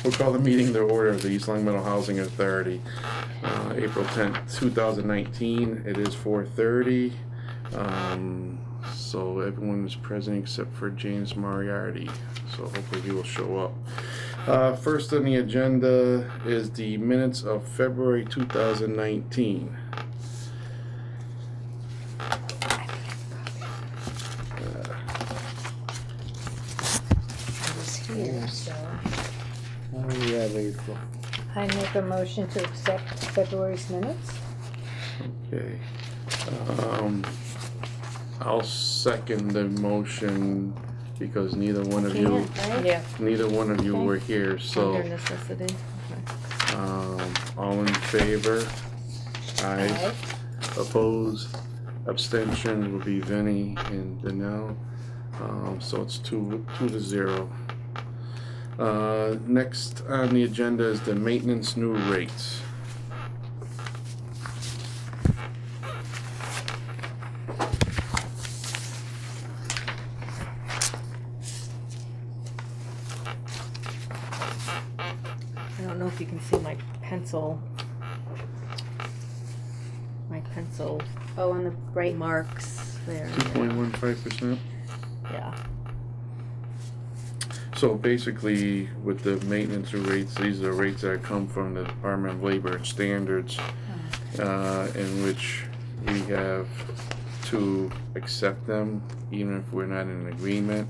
We'll call the meeting to order of the East Long Meadow Housing Authority, April 10th, 2019. It is 4:30. So everyone is present except for James Moriarty. So hopefully he will show up. First on the agenda is the minutes of February 2019. Here, so Oh, yeah, April. I make a motion to accept February's minutes. Okay. I'll second the motion because neither one of you, Right? Yeah, neither one of you Okay. were here, so, under necessity. Okay. all in favor? Aye. Opposed? Abstention will be Vinnie and Danelle. So it's 2-0. Next on the agenda is the maintenance new rates. I don't know if you can see my pencil. Oh, on the right. Marks there. 2.15%. Yeah. So basically, with the maintenance rates, these are rates that come from the Department of Labor and Standards, in which we have to accept them, even if we're not in agreement.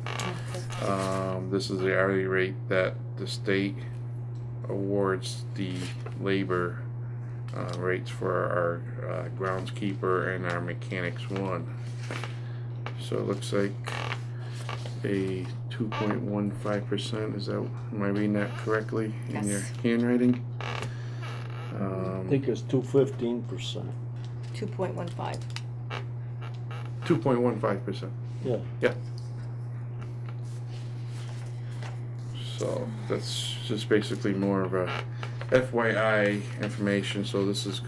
This is the hourly rate that the state awards the labor rates for our groundskeeper and our mechanics one. So it looks like a 2.15%. Is that, am I reading that correctly in your Yes. handwriting? I think it's 2.15%. 2.15. 2.15%. Yeah. Yeah. So that's just basically more of a FYI information. So this is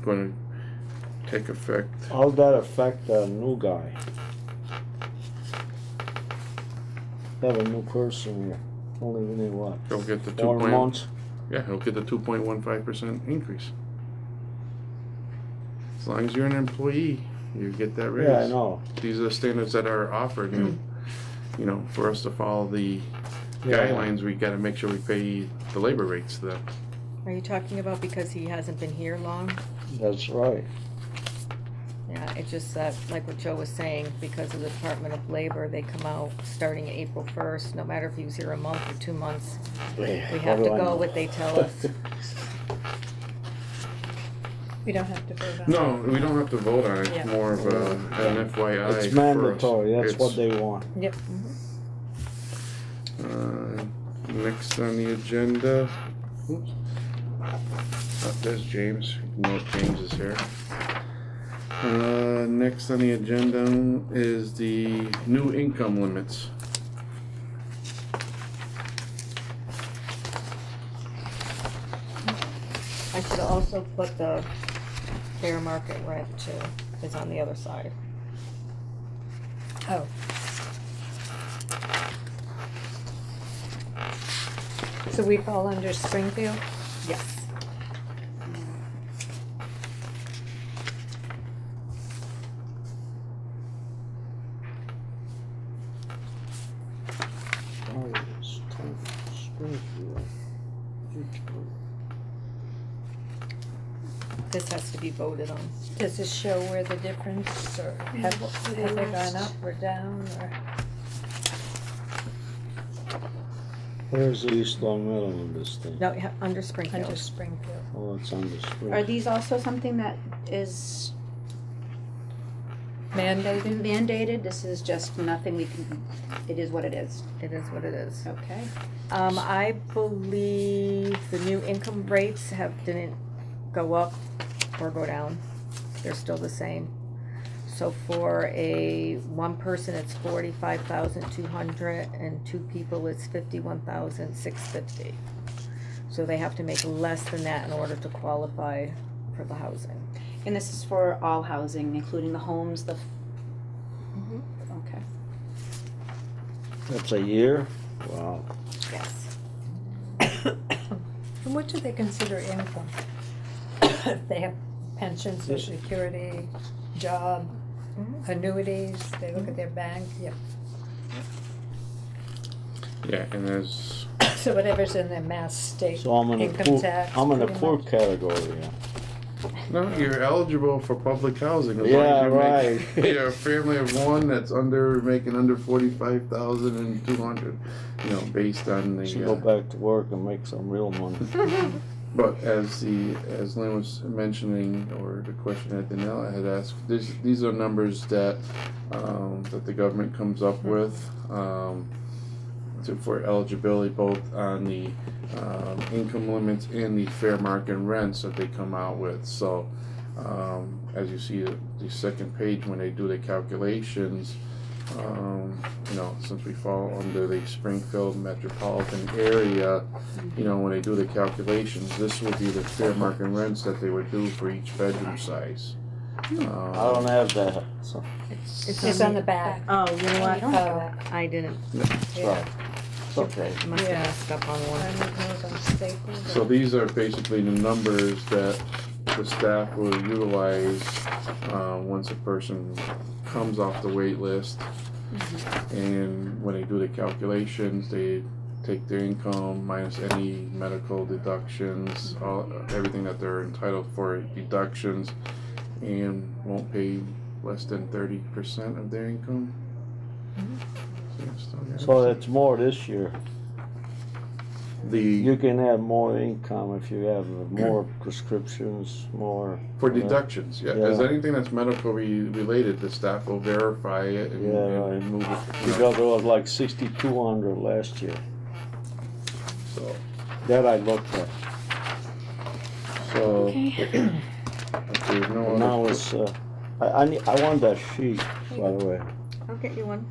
going to take effect. How'd that affect the new guy? Have a new person here. Only been what? He'll get the 4 months? Yeah, he'll get the 2.15% increase. As long as you're an employee, you get that raise. Yeah, I know. These are the standards that are offered, and you know, for us to follow the Yeah. guidelines, we got to make sure we pay the labor rates to them. Are you talking about because he hasn't been here long? That's right. Yeah, it's just that, like what Joe was saying, because of the Department of Labor, they come out starting April 1st, no matter if he was here a month or 2 months. We have to go what they tell us. We don't have to vote on it. No, we don't have to vote on it. It's Yeah. more of an FYI. It's for us. mandatory, that's It's, what they want. Yep. Next on the agenda. Oops. There's James. You know James is here. Next on the agenda is the new income limits. I should also put the fair market rent too, is on the other side. Oh. So we fall under Springfield? Yes. Oh, it's Springfield. This has to be voted on. Does this show where the difference, or have they gone up or down, or? Where's the East Long Meadow in this thing? No, under Springfield. Under Springfield. Oh, it's on the Springfield. Are these also something that is Mandated? mandated? This is just nothing we can, it is what it is. It is what it is. Okay. I believe the new income rates didn't go up or go down. They're still the same. So for one person, it's 45,200, and 2 people, it's 51,650. So they have to make less than that in order to qualify for the housing. And this is for all housing, including the homes, the, okay. That's a year? Wow. Yes. And what do they consider income? If they have pension, social security, job, annuities, they look at their bank, yeah. Yeah, and there's, So whatever's in their mass state So I'm in the income poor, tax. I'm in the pretty poor much. category, yeah. no, you're eligible for public housing. As Yeah, long as you right. You're a family of one that's making under 45,200, based on the. Should go back to work and make some real money. But as Lynn was mentioning, or the question that Danella had asked, these are numbers that the government comes up with for eligibility, both on the income limits and the fair market rents that they come out with. So as you see the second page, when they do the calculations, since we fall under the Springfield metropolitan area, when they do the calculations, this would be the fair market rents that they would do for each bedroom size. I don't have that, so. It's on the back. Oh, you know You what? don't have that. I didn't, That's right. It's okay. I must have Yeah. messed up on I one. don't know if I'm stapled or- So these are basically the numbers that the staff will utilize once a person comes off the wait list. And when they do the calculations, they take their income minus any medical deductions, everything that they're entitled for deductions, and won't pay less than 30% of their income. So that's more this year. The You can have more income if you have more prescriptions, more. for deductions, yeah. Yeah. As anything that's medical related, the staff will verify it and, Yeah, and right. move it. Because it was like 6,200 last year. So, That I looked at. so Okay. if there's no other Now it's, I want that sheet, by the way. I'll get you one.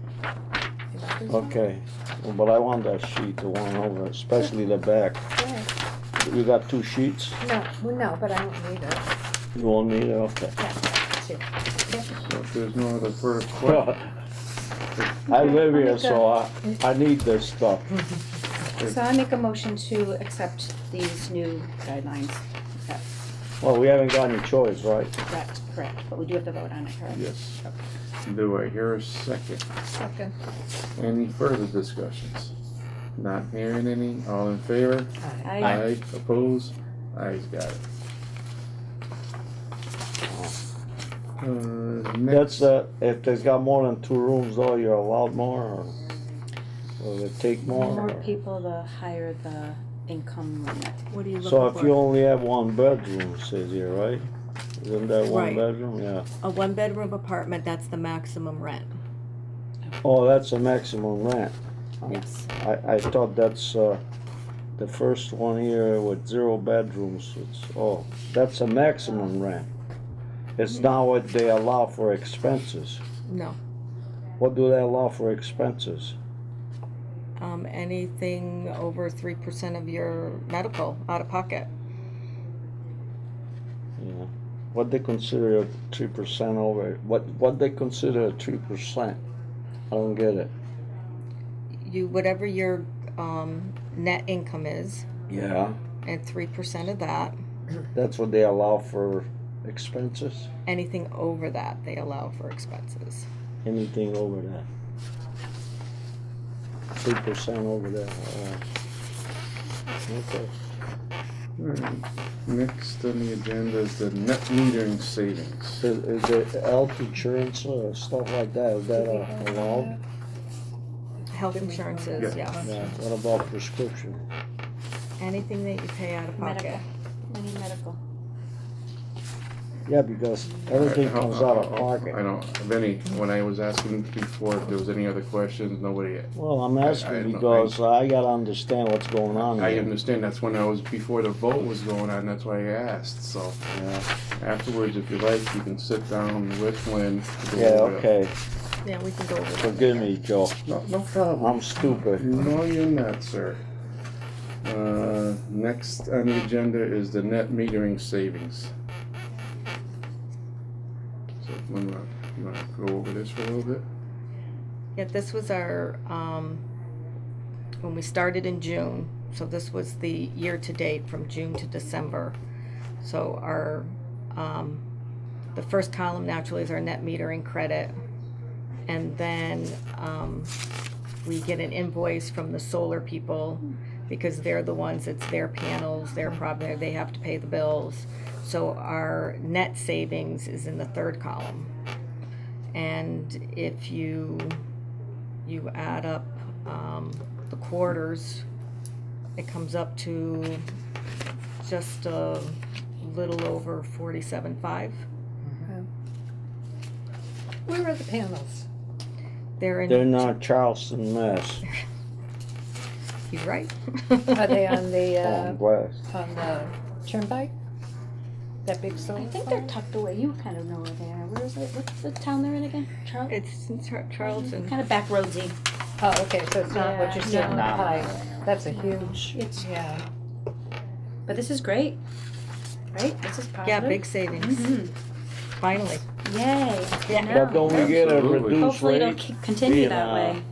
Okay, well, but I want that sheet, the one over, especially the back. You got two sheets? No, well, no, but I don't need it. You won't need it, okay. It's here. So if there's no other further questions, I live here, so I need this stuff. So I make a motion to accept these new guidelines. Okay, Well, we haven't got any choice, right? that's correct, but we do have to vote on it, correct? yes. Do I hear a second? Second. Any further discussions? Not hearing any, all in favor? Aye. Opposed? Ayes got it. Next, That's, if there's got more than two rooms though, you're allowed more, or will they take The more? more or- people, the higher the income limit. What are you looking So if for? you only have one bedroom, it says here, right? Isn't that one Right. bedroom? Yeah. A one-bedroom apartment, that's the maximum rent. Oh, that's the maximum rent. Yes. I thought that's, the first one here with 0 bedrooms, that's a maximum rent. It's not what they allow for expenses. No. What do they allow for expenses? Anything over 3% of your medical out of pocket. Yeah. What they consider 3% over, what they consider 3%? I don't get it. Whatever your net income is, Yeah. and 3% of that. That's what they allow for expenses? Anything over that, they allow for expenses. Anything over that? 3% over that, okay. alright. Next on the agenda is the net metering savings. Is it health insurance or stuff like that, is that allowed? Health insurance is, Yeah. yes. Yeah, what about prescription? Anything that you pay out of pocket. Medical. Any medical. Yeah, because everything comes out of I pocket. know, Vinny, when I was asking before if there was any other questions, nobody, Well, I'm I asking know, because I gotta understand what's going on I here. understand, that's when before the vote was going on, that's why I asked, so. Yeah, Afterwards, if you like, you can sit down with Lynn. to go yeah, over it. okay, Yeah, we can go over that. forgive me, Joe, No problem. I'm stupid. No, you're not, sir. Next on the agenda is the net metering savings. So, Lynn, you wanna go over this for a little bit? Yeah, this was our, when we started in June, so this was the year-to-date from June to December. So our, the first column naturally is our net metering credit. And then we get an invoice from the solar people because they're the ones, it's their panels, their problem, they have to pay the bills. So our net savings is in the third column. And if you add up the quarters, it comes up to just a little over 47.5. Where are the panels? They're They're in, not Charleston, Mass. you're right. Are they on On the, West. on the turnpike? That big solar I think they're farm? tucked away. You kind of know where they are. Where is it? What's the town they're in again? Charles? It's in Charleston. Kind of back roadsy. Oh, okay, so it's not what you said on the No. high. That's a huge, It's, yeah. but this is great, right? This is positive. Yeah, big savings, Mhm. finally. Yay. Yeah. But don't we get a Absolutely. reduced Hopefully it'll rate? continue being, that way.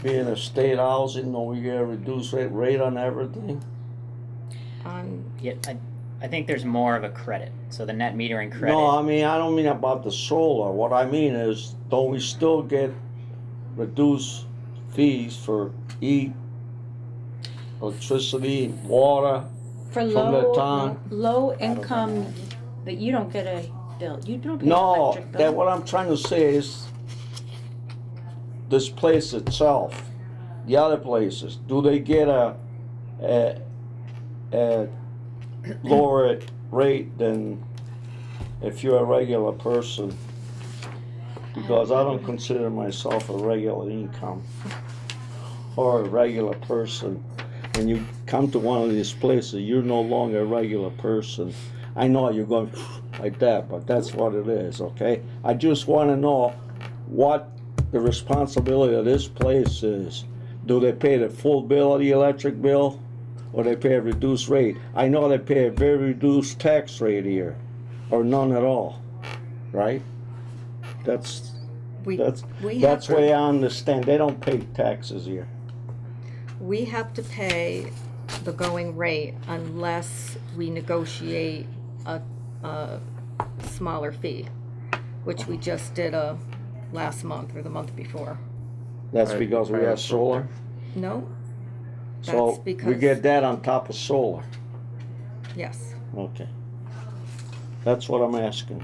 Being a state housing, don't we get a reduced rate on everything? On, Yeah, I think there's more of a credit. So the net metering credit. No, I mean, I don't mean about the solar. What I mean is, don't we still get reduced fees for heat, electricity, water? For From low, the town. low income, but you don't get a bill. You don't pay an No, electric bill. that what I'm trying to say is this place itself, the other places, do they get a lower rate than if you're a regular person? Because I don't consider myself a regular income or a regular person. When you come to one of these places, you're no longer a regular person. I know you're going like that, but that's what it is, okay? I just want to know what the responsibility of this place is. Do they pay the full bill of the electric bill, or they pay a reduced rate? I know they pay a very reduced tax rate here, or none at all, right? That's we that's have that's to- way I understand. They don't pay taxes here. we have to pay the going rate unless we negotiate a smaller fee, which we just did last month or the month before. That's Right, because we right, have solar. No, So That's we because- get that on top of solar. yes. Okay. That's what I'm asking.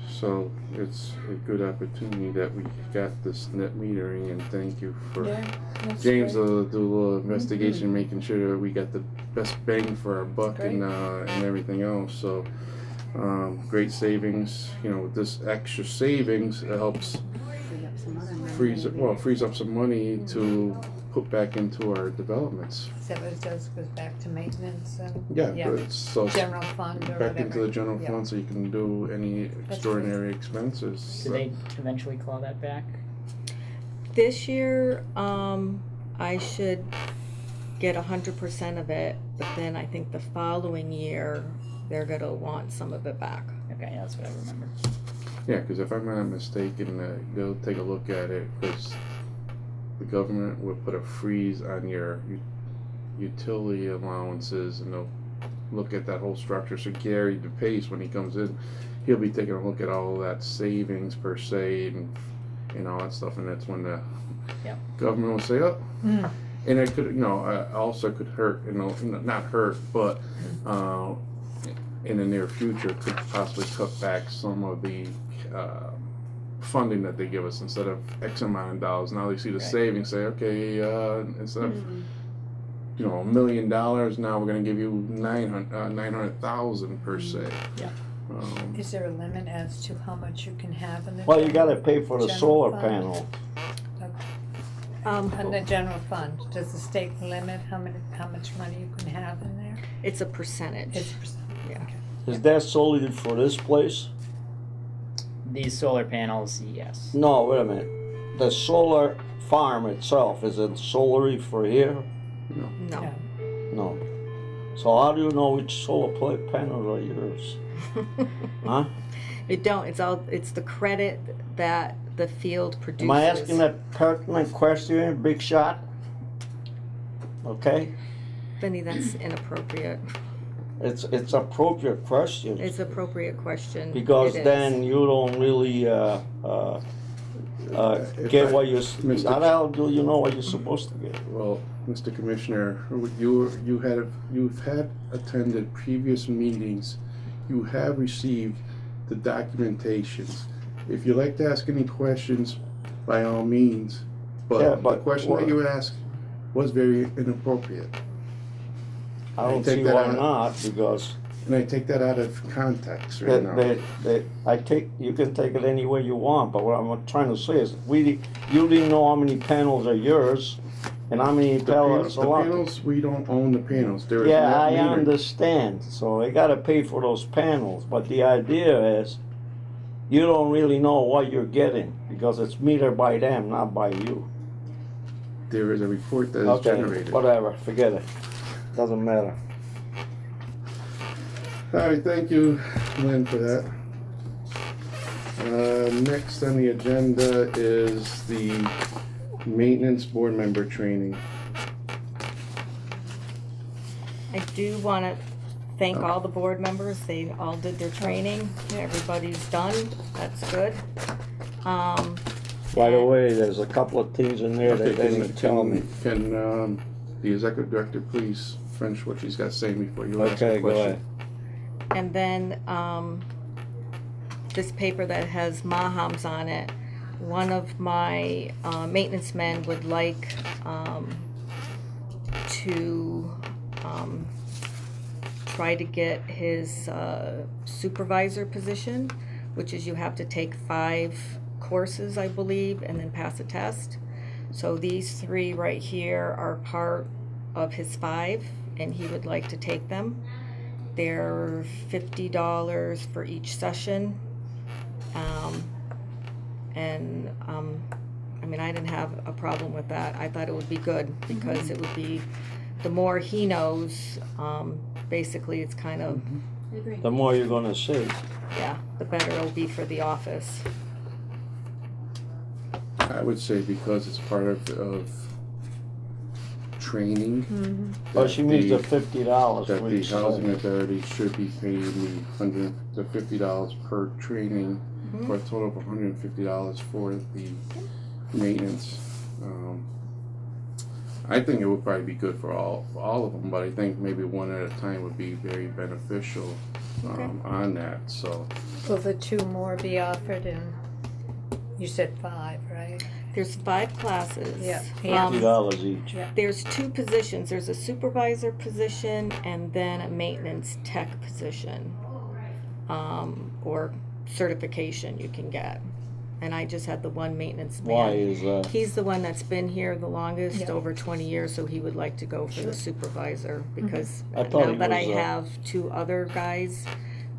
So it's a good opportunity that we got this net metering, and thank you for Yeah, that's James great. will do a little investigation, making sure that we got the best bang for our buck and everything else. So great savings. You know, with this extra savings, it helps Free up some other money, frees maybe. frees up some money to put back into our developments. Is that what it does, goes back to maintenance and? Yeah, but it's so General fund or whatever? back into the general Yeah. fund so you can do any extraordinary expenses. Do they eventually claw that back? This year, I should get 100% of it, but then I think the following year, they're gonna want some of it back. Okay, yeah, that's what I remember. Yeah, because if I'm not mistaken, they'll take a look at it because the government will put a freeze on your utility allowances, and they'll look at that whole structure. So Gary DePace, when he comes in, he'll be taking a look at all that savings per se and all that stuff, and that's when the Yep. government will say, oh. Mm. And it could, also could hurt, not hurt, but in the near future could possibly cut back some of the funding that they give us. Instead of X amount of dollars, now they see the Right. savings, say, okay, instead of Mhm. $1 million, now we're going to give you 900,000 per se. Yeah. Is there a limit as to how much you can have in the? Well, you general- gotta pay for the general solar fund? panel. On the general fund, does the state limit how much money you can have in there? It's a percentage. It's percent. Yeah. Okay. Is that solely for this place? These solar panels, yes. No, wait a minute. The solar farm itself, is it solely for here? No. Yeah. No. So how do you know which solar panels are yours? Huh? It don't, it's the credit that the field produces. Am I asking that pertinent question, big shot? okay? Benny, that's inappropriate. It's appropriate question. It's appropriate question. Because It is. then you don't really, If get I- what Mr. how the hell do you know what you're supposed to get? Well, Mr. Commissioner, you've had attended previous meetings. You have received the documentations. If you'd like to ask any questions, by all means, Yeah, but the but question what- that you asked was very inappropriate. I don't take see that why out. not, because And I take that out of context right now. you can take it any way you want, but what I'm trying to say is, you didn't know how many panels are yours, and how many panels The are left. panels, we don't own the panels. There is Yeah, net I metering. understand, so they gotta pay for those panels, but the idea is, you don't really know what you're getting, because it's metered by them, not by you. There is a report that is Okay, generated. whatever, forget it, doesn't matter. All right, thank you, Lynn, for that. Next on the agenda is the maintenance board member training. I do want to thank all the board members. They all did their training. Everybody's done. That's good. By the way, there's a couple of things in there Okay, that they didn't tell me. Can the executive director please finish what she's got to say before you ask Okay, a go question? ahead. And then this paper that has Mahams on it, one of my maintenance men would like to try to get his supervisor position, which is you have to take 5 courses, I believe, and then pass a test. So these 3 right here are part of his 5, and he would like to take them. They're $50 for each session. I mean, I didn't have a problem with that. I thought it would be good because it would be, the more he knows, basically it's kind of, I agree. The more you're gonna see. yeah, the better it'll be for the office. I would say because it's part of training. But she means the that $50 That for the each housing session. authority should be paying the $50 per training, for a total of $150 for the maintenance. I think it would probably be good for all of them, but I think maybe one at a time would be very beneficial on that. So Will the 2 more be offered in, you said 5, right? There's 5 classes. Yeah. $50 each. There's 2 positions. There's a supervisor position and then a maintenance tech position, or certification you can get. And I just had the one maintenance man. Why is that? He's the one that's been here the longest, Yeah. over 20 years, so he would like to go for the supervisor because I thought now he that I was, have 2 other guys,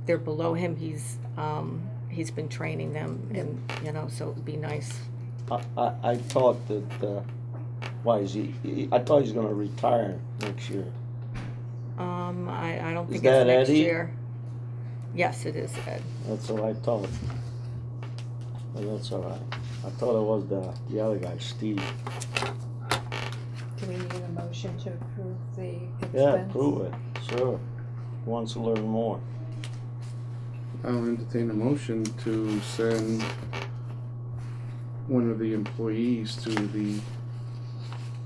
they're below him. He's been training them, and so it would be nice. I thought that, why is I thought he's gonna retire next year. I don't Is think that it's next Eddie? year. Yes, it is Ed. That's what I thought. But that's all right. I thought it was the other guy, Steve. Do we need a motion to approve the expense? Yeah, prove it, sure. Wants to learn more. I'll entertain a motion to send one of the employees to the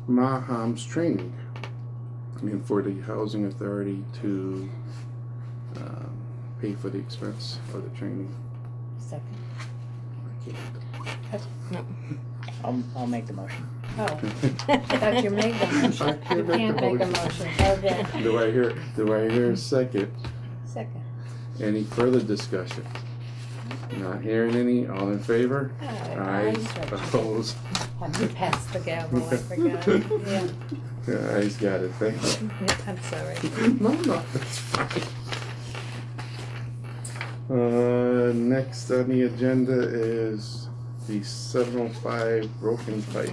Mahams training. I mean, for the housing authority to pay for the expense of the training. Second. I can't. I'll make the motion. Oh, I thought you made the motion. I You can't make a motion. Okay. Do I hear a second? Second. Any further discussion? Not hearing any, all in favor? Aye. Opposed? Have you passed the gavel? I forgot. Yeah. Yeah, Ayes got it, thank you. Yeah, I'm sorry. No, that's fine. Next on the agenda is the 705 broken pipe.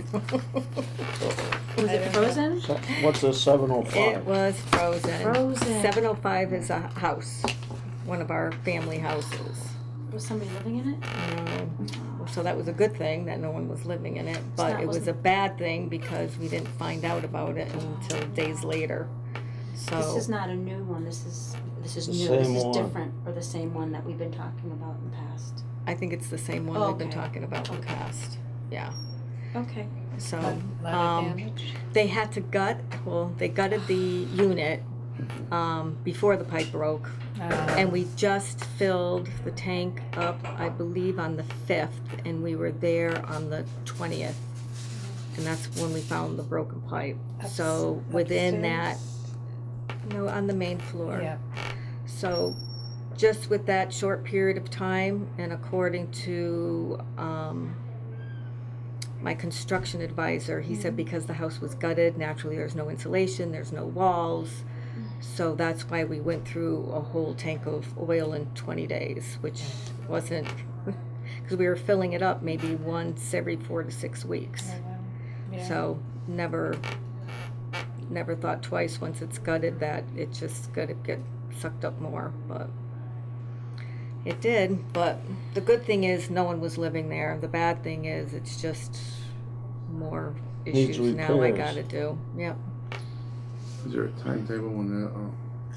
Was it frozen? What's a It 705? was frozen. Frozen. 705 is a house, one of our family houses. Was somebody living in it? No, So that was a good thing that no one was living in it, but not- it was a wasn't- bad thing because we didn't find out about it until days later. So This is not a new one, this is The new, this same is one. different, or the same one that we've been talking about in the past. I think it's the same one we've been Okay. talking about in the Okay. past. Yeah. Okay. So Lot of damage. they had to they gutted the unit before the pipe broke. And we just filled the tank up, I believe, on the 5th, and we were there on the 20th. And that's when we found the broken pipe. So within that, no, on the main floor. Yeah, So just with that short period of time, and according to my construction advisor, he said because the house was gutted, naturally there's no insulation, there's no walls. So that's why we went through a whole tank of oil in 20 days, which wasn't, because we were filling it up maybe once every 4 to 6 weeks. oh, wow. Yeah. So never thought twice once it's gutted that it just gotta get sucked up more, but it did. But the good thing is no one was living there. The bad thing is it's just more Needs issues now I repairs. gotta do. Yep. Is there a timetable when that,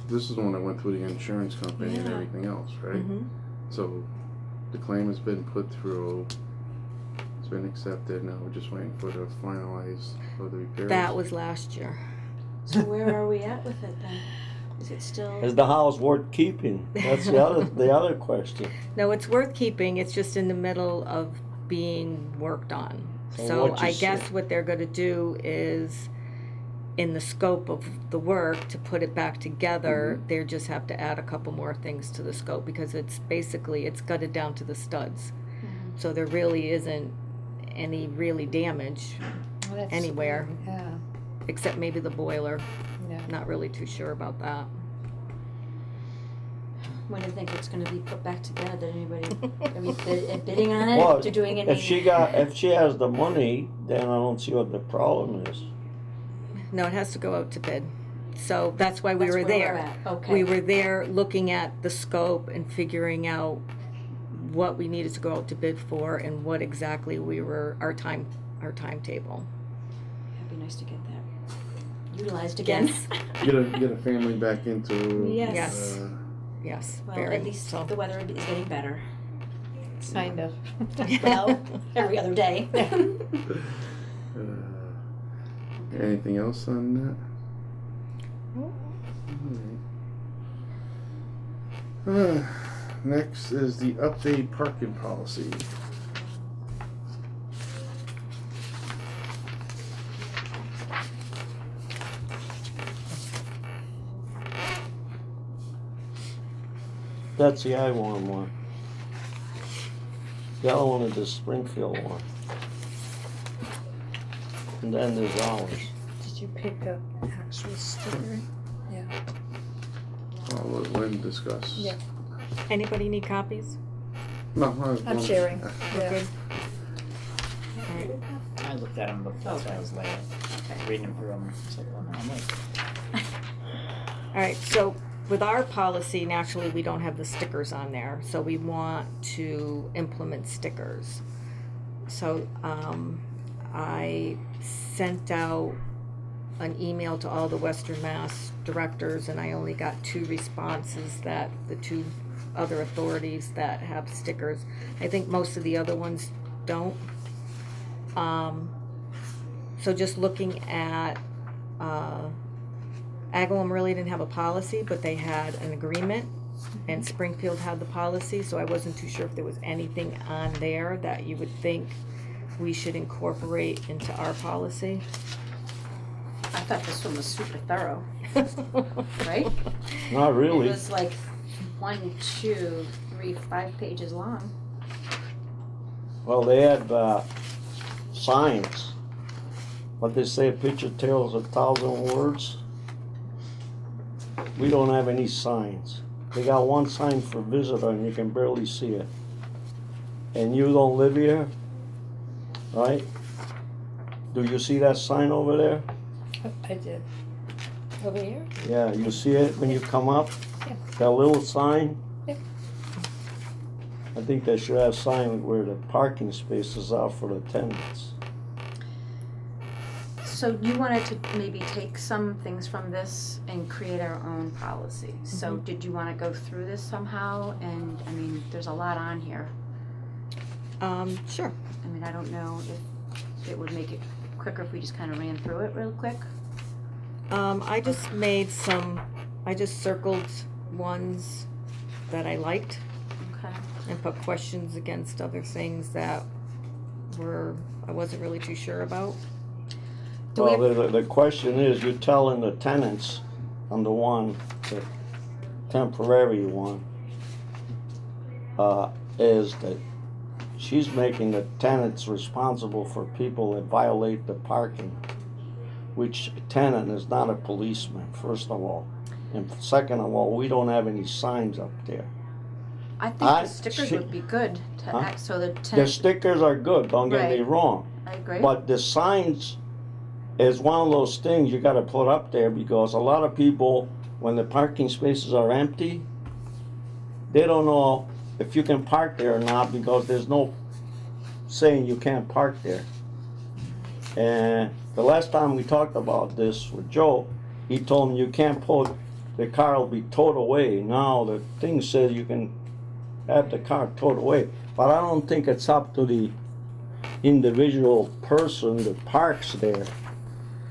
this is the one that went through the insurance company and Yeah. everything else, right? Mhm. So the claim has been put through, it's been accepted, now we're just waiting for the finalize for the repairs. That was last year. So where are we at with it then? Is it still? Is the house worth keeping? That's the other question. No, it's worth keeping. It's just in the middle of being worked on. So So what you I guess say- what they're gonna do is, in the scope of the work, to put it back together, they just have to add a couple more things to the scope, because it's basically, it's gutted down to the studs. Mhm. So there really isn't any really damage, Well, that's anywhere. good. Yeah, except maybe the boiler. yeah. Not really too sure about that. When do you think it's gonna be put back together? Did anybody, are we bidding on it? Well, To doing any? if she has the money, then I don't see what the problem is. No, it has to go out to bid. So that's why we That's were where we're there. at. Okay. We were there looking at the scope and figuring out what we needed to go out to bid for and what exactly our timetable. It'd be nice to get that utilized again. Yes. Get a family back into. Yes. Yes, Well, very. at least So, the weather is getting better. Kind of. Well, every other day. Anything else on that? Alright. Next is the updated parking policy. That's the I-1 one. The other one is the Springfield one. And then there's ours. Did you pick up actual sticker? Yeah. I'll let Lynn discuss. Yeah. anybody need copies? No, I'm sharing. Yeah. Good. All right. I looked at them before, that's why I was late. Reading them through them. It's like, oh no, I'm late. All right, so with our policy, naturally, we don't have the stickers on there, so we want to implement stickers. So, I sent out an email to all the Western Mass directors, and I only got 2 responses, that the 2 other authorities that have stickers. I think most of the other ones don't. So just looking at, Agawam really didn't have a policy, but they had an agreement, and Springfield had the policy, so I wasn't too sure if there was anything on there that you would think we should incorporate into our policy. I thought this one was super thorough, right? Not really. It was like 1, 2, 3, 5 pages long. Well, they had signs, but they say a picture tells 1,000 words. We don't have any signs. They got one sign for visitor and you can barely see it. And you don't live here, right? Do you see that sign over there? I did. Over here? Yeah, you see it when you come up? Yeah. That little sign? Yeah. I think they should have sign where the parking spaces are for the tenants. So you wanted to maybe take some things from this and create our own policy. So did you wanna go through this somehow? And, I mean, there's a lot on here. Sure. I mean, I don't know if it would make it quicker if we just kinda ran through it real quick. I just circled ones that I liked Okay. and put questions against other things that I wasn't really too sure about. Do we Well, the question is, you're telling the tenants on the one, the temporary one, is that she's making the tenants responsible for people that violate the parking, which tenant is not a policeman, first of all. And second of all, we don't have any signs up there. I think I- the stickers she- would be good to Huh? act, so the The tenant, stickers are good, don't get me Right. wrong. I agree. But the signs is one of those things you gotta put up there, because a lot of people, when the parking spaces are empty, they don't know if you can park there or not, because there's no saying you can't park there. And the last time we talked about this with Joe, he told me you can't put, the car will be towed away. Now the thing says you can have the car towed away, but I don't think it's up to the individual person that parks there.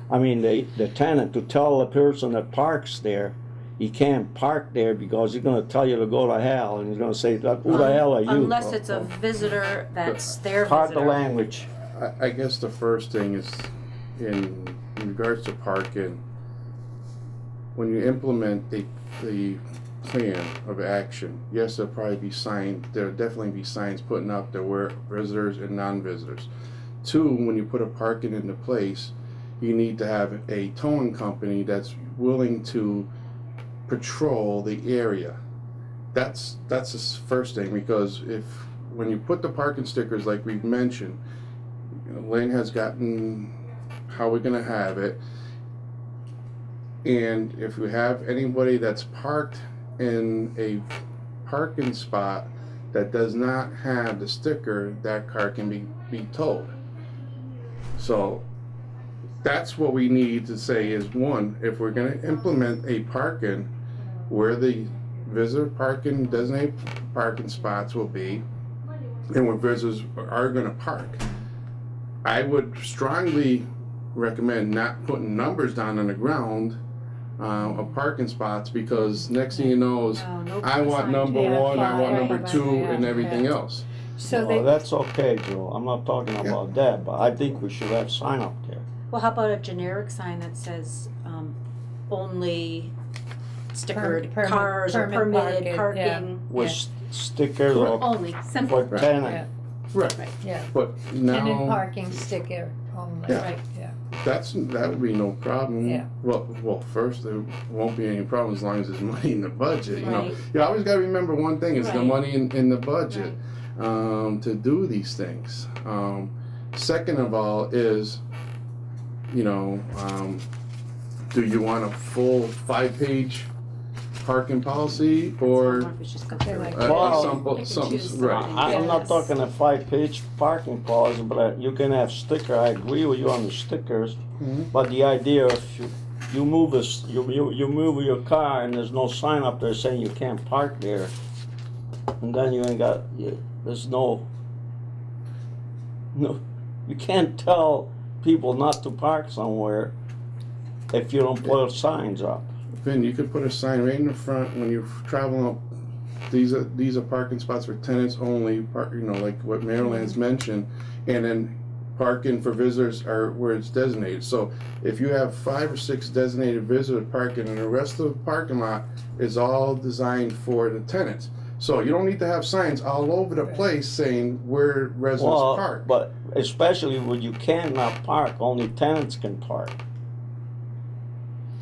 I mean, the tenant, to tell the person that parks there, he can't park there because he's gonna tell you to go to hell, and he's gonna say, who the hell are you? Unless it's a visitor that's their Pardon the visitor. language. I guess the first thing is, in regards to parking, when you implement the plan of action, yes, there'll probably be there'll definitely be signs putting up there where visitors and non-visitors. Two, when you put a parking into place, you need to have a towing company that's willing to patrol the area. That's the first thing, because when you put the parking stickers like we've mentioned, Lane has gotten how we're gonna have it, and if we have anybody that's parked in a parking spot that does not have the sticker, that car can be towed. So that's what we need to say is, one, if we're gonna implement a parking where the visitor parking, designated parking spots will be, and where visitors are gonna park, I would strongly recommend not putting numbers down on the ground of parking spots, because next thing you know is, No I want sign. number Yeah, one, I want fine, number right, two, yeah, and everything yeah. else. So Well, they, that's okay, Joe, I'm not talking about that, but I think we should have sign up there. Well, how about a generic sign that says, only stickered Permit- cars or permit permitted parking, yeah. parking? With stickers or Only, simple, for tenant. yeah, Right, yeah, but tenant now, parking sticker only, Yeah. right, yeah. that would be no problem. Yeah. Well, first, there won't be any problem as long as there's money in the budget, you know. Right. You always gotta remember one thing, it's the Right. money in the budget, to do these things. Second of all is, you know, do you want a full 5-page parking policy, or What if it's just go through it? Well, Pick and some, choose right. something. I'm not Yes. talking a 5-page parking policy, but you can have sticker, I agree with you on the stickers, Mhm. but the idea if you move you move your car and there's no sign up there saying you can't park there, and then you ain't got, there's no, you can't tell people not to park somewhere if you don't put signs up. Vin, you could put a sign right in the front when you're traveling up. These are parking spots for tenants only. You know, like what Maryland's mentioned, and then parking for visitors are where it's designated. So if you have 5 or 6 designated visitor parking, and the rest of the parking lot is all designed for the tenants. So you don't need to have signs all over the place saying where residents park. But especially when you cannot park, only tenants can park.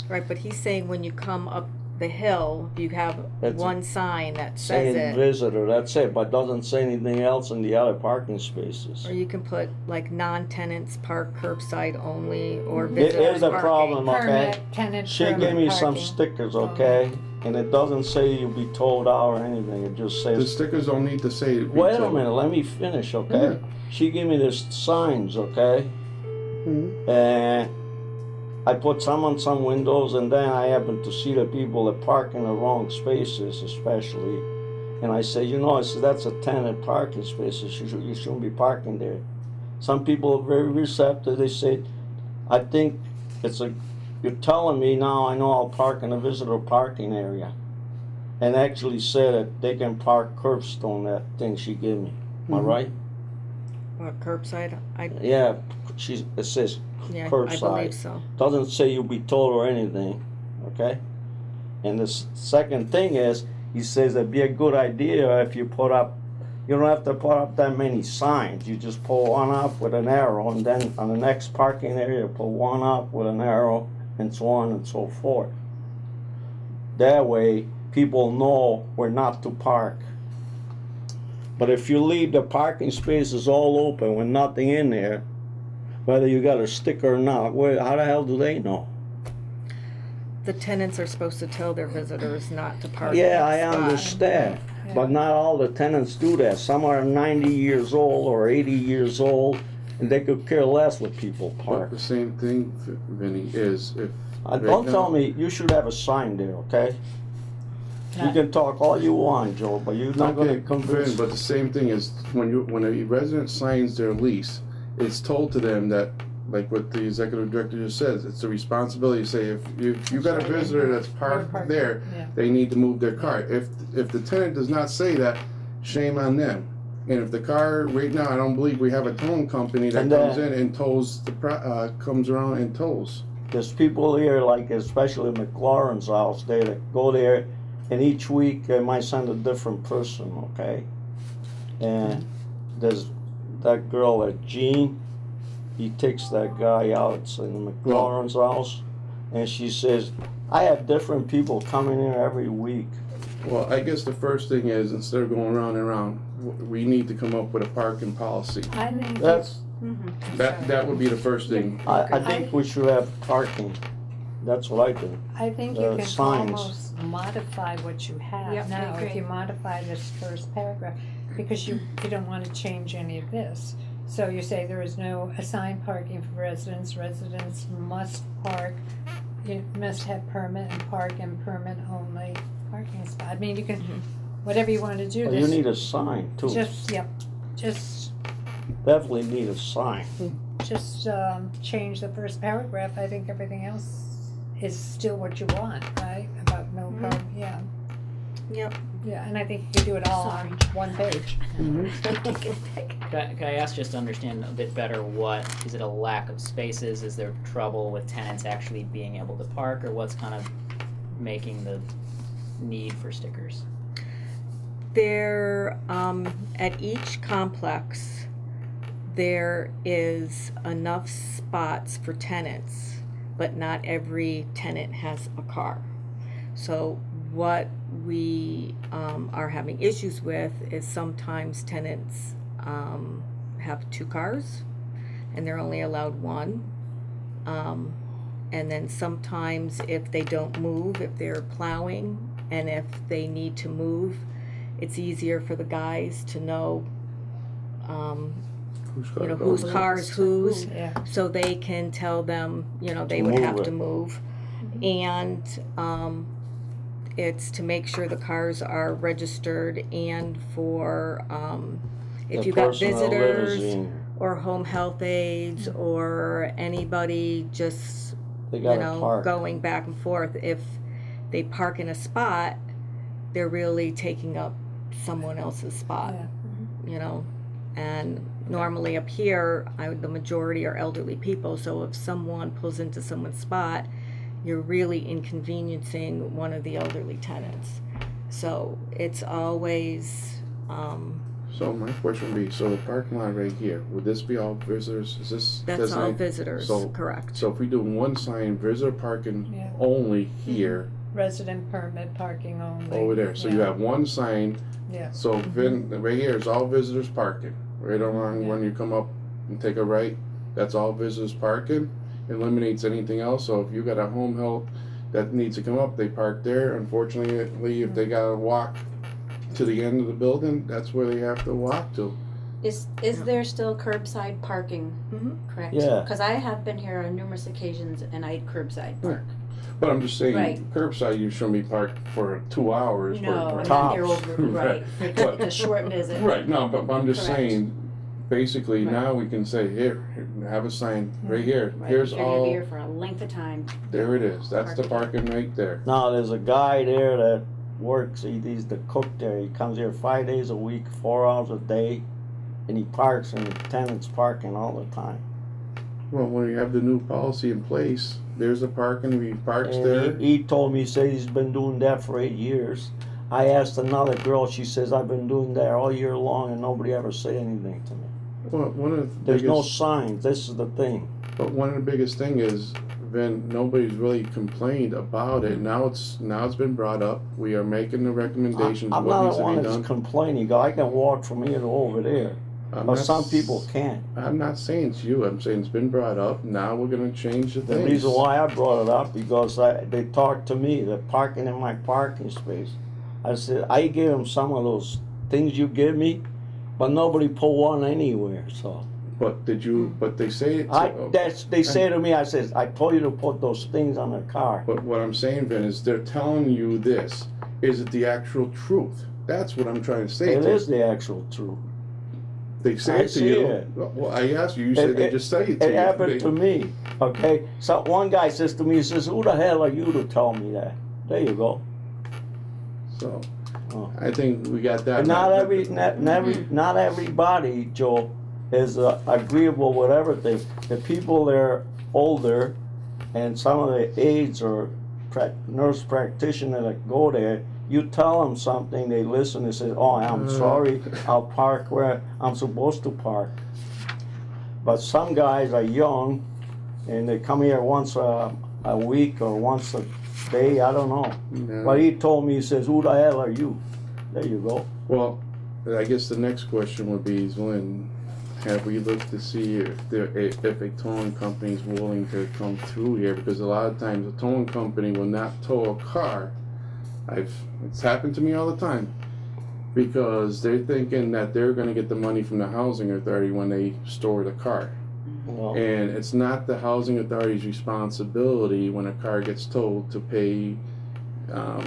Right, but he's saying when you come up the hill, you have That's one sign that says Saying it. visitor, that's it, but doesn't say anything else in the other parking spaces. Or you can put like non-tenants park curbside only, or Here's visitors the parking. problem, okay? Permit, tenant She permit gave me some parking. stickers, okay? and it doesn't say you'll be towed out or anything, it just The says, stickers don't need to say. wait a minute, let me finish, okay? Yeah. She gave me this signs, okay? Mhm. And I put some on some windows, and then I happen to see the people that park in the wrong spaces, especially. And I say, you know, I said, that's a tenant parking spaces. You shouldn't be parking there. Some people are very receptive. They say, I think you're telling me now I know I'll park in a visitor parking area. And actually said that they can park curbstone, that thing she gave me. Am I Mhm. right? What, curbside? Yeah, it says Yeah, I curbside. believe so. Doesn't say you'll be told or anything, okay? And the second thing is, he says it'd be a good idea if you you don't have to put up that many signs. You just pull one up with an arrow, and then on the next parking area, pull one up with an arrow, and so on and so forth. That way, people know where not to park. But if you leave the parking spaces all open with nothing in there, whether you got a sticker or not, how the hell do they know? The tenants are supposed to tell their visitors not to park. Yeah, in I that spot. understand. Yeah. But not all the tenants do that. Some are 90 years old or 80 years old, and they could care less what people But park. the same thing, Vinny, is if. Don't right tell now- me, you should have a sign there, okay? You Not- can talk all you want, Joe, but you're not gonna Okay, convince. Vin, but the same thing is when a resident signs their lease, it's told to them that, like what the executive director just says, it's a responsibility to say if you got a visitor that's parked parking, there, yeah. they need to move their car. If the tenant does not say that, shame on them. And if the car right now, I don't believe we have a towing company that And comes then- in and tows comes around and tows. There's people here, like especially McLaurin's house, they go there, and each week they might send a different person, okay? And there's that girl, Jean, he takes that guy out in McLaurin's house, and she says, I have different people coming here every week. Well, I guess the first thing is, instead of going round and round, we need to come up with a parking policy. I think That's, That would be the first thing. I think we should have parking. That's what I think. I think you can signs. almost modify what you have Yep, I now, if agree. you modify this first paragraph, because you don't wanna change any of this. So you say there is no assigned parking for residents, residents must park, you must have permit and park in permit only parking spot. I mean, you can, whatever you wanna do, But you this, need a sign too. just Definitely need a sign. change the first paragraph. I think everything else is still what you want, right? About no park, yeah. Yep. Yeah, and I think you can do it all on one page. Could I ask just to understand a bit better is it a lack of spaces? Is there trouble with tenants actually being able to park, or what's kind of making the need for stickers? There, at each complex, there is enough spots for tenants, but not every tenant has a car. So what we are having issues with is sometimes tenants have 2 cars and they're only allowed 1. And then sometimes if they don't move, if they're plowing and if they need to move, it's easier for the guys to know, whose car is whose, Yeah, so they can tell them, they To would move have it. to move. And it's to make sure the cars are registered, and for if The you got person that visitors lives in, or home health aides or anybody just they gotta park. going back and forth, if they park in a spot, they're really taking up someone else's spot, yeah. And normally up here, the majority are elderly people, so if someone pulls into someone's spot, you're really inconveniencing one of the elderly tenants. So it's always, So my question would be, so the parking lot right here, would this be all visitors? Is this that's all designated? visitors, So- correct? So if we do one sign, visitor parking Yeah. only here, Resident permit parking only. over there, so you Yeah. have one sign, Yeah, so right here is all visitors parking. Right along when you come up and take a right, that's all visitors parking, eliminates anything else, so if you got a home health that needs to come up, they park there. Unfortunately, if they gotta walk to the end of the building, that's where they have to walk to. Is there still curbside parking? Correct? Yeah. Because I have been here on numerous occasions and I curbside park. But I'm just saying, Right. curbside, you shouldn't be parked for 2 hours. No, for I'm a not here Tops. over, right, for But- a short visit. Right, no, but I'm just Correct. saying, basically Right. now we can say, here, have a sign right here. Right, Here's you're gonna be all, here for a length of time. there it is. That's the parking right there. Now, there's a guy there that works, he's the cook there, he comes here 5 days a week, 4 hours a day, and he parks and the tenants parking all the time. Well, when you have the new policy in place, there's a parking, he parks And there. he told me, he said he's been doing that for 8 years. I asked another girl, she says, I've been doing that all year long and nobody ever said anything to me. Well, one of the There's no biggest, signs, this is the thing. but one of the biggest thing is, Vin, nobody's really complained about it. Now it's been brought up. We are making the recommendations, I'm what not needs the to one be that's done. complaining, I can walk from here to over there, I'm but not some s- people can't. I'm not saying it's you, I'm saying it's been brought up, now we're gonna change the The things. reason why I brought it up, because they talked to me, they're parking in my parking space. I said, I gave them some of those things you give me, but nobody put one anywhere, so. But did you, but they say it's. They say to me, I says, I told you to put those things on the car. But what I'm saying, Vin, is they're telling you this. Is it the actual truth? That's what I'm trying to say It to you. is the actual truth. They say I it to see you. it. Well, I asked you, you said they just say it to It you. happened to me, okay? So one guy says to me, he says, who the hell are you to tell me that? There you go. So, Oh. I think we got that. And not everybody, Joe, is agreeable with everything. The people that are older, and some of the aides or nurse practitioners that go there, you tell them something, they listen, they say, oh, I'm sorry, I'll park where I'm supposed to park. But some guys are young, and they come here once a week or once a day, I don't know. No. But he told me, he says, who the hell are you? There you go. Well, I guess the next question would be, Lynn, have we looked to see if a towing company is willing to come through here? Because a lot of times a towing company will not tow a car. It's happened to me all the time. Because they're thinking that they're gonna get the money from the housing authority when they store the car. Well, And it's not the housing authority's responsibility when a car gets towed to pay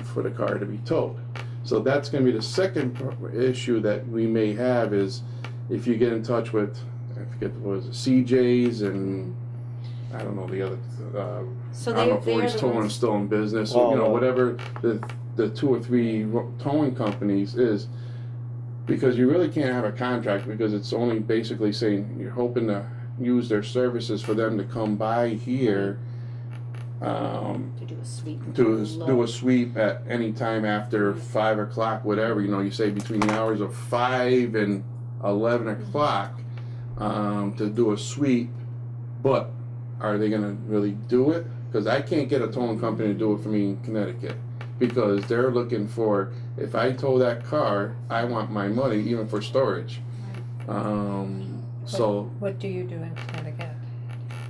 for the car to be towed. So that's going to be the second issue that we may have is if you get in touch with, I forget what was it, CJ's and I don't know the other. So I don't know if they're Voorhees the Towing ones- is still in business, Oh, or, you know, well. whatever the 2 or 3 towing companies is, because you really can't have a contract because it's only basically saying you're hoping to use their services for them to come by here To do a sweep. do a sweep at any time after 5 o'clock, whatever, you know, you say between the hours of 5 and 11 o'clock to do a sweep, but are they gonna really do it? Because I can't get a towing company to do it for me in Connecticut, because they're looking for, if I tow that car, I want my money even for storage. So What do you do in Connecticut?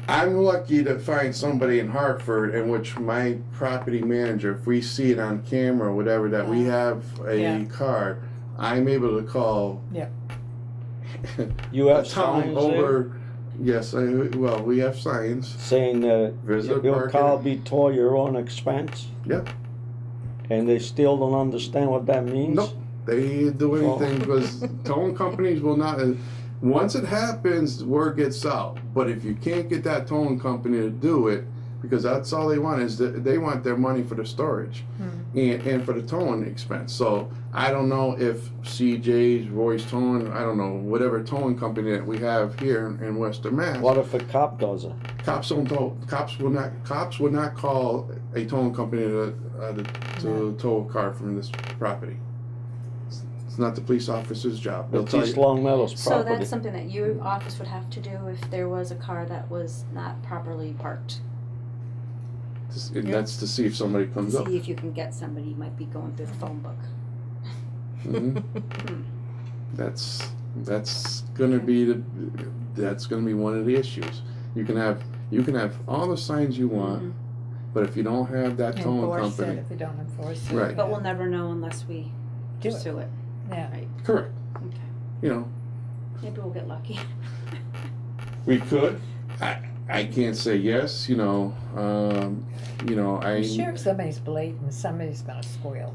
I'm lucky to find somebody in Hartford in which my property manager, if we see it on camera or whatever, that we have a Yeah. car, I'm able to call you the have town signs there over. Yes, well, we have signs. saying that Visitor your parking. car be towed your own expense? Yeah. And they still don't understand what that means? Nope. They do anything because towing companies will not. Once it happens, word gets out. But if you can't get that towing company to do it, because that's all they want is that they want their money for the storage and for the towing expense. So I don't know if CJ's, Roy's Towing, I don't know, whatever towing company that we have here in Western Mass. What if a cop does it? Cops don't tow. Cops would not call a towing company to tow a car from this property. It's not the police officer's job. They'll It's tell East you. Long Meadows So property. that's something that your office would have to do if there was a car that was not properly parked. And that's to see if somebody comes up. See if you can get somebody, you might be going through the phone book. Mhm. That's gonna be one of the issues. You can have all the signs you want, But if you don't have that towing Enforce it company, if you don't enforce it. Right. But we'll never know unless we Do it. pursue it. Yeah. correct, Okay. you know, Maybe we'll get lucky. we could. I can't say yes, you know, I'm sure if somebody's blatant, somebody's gonna squeal.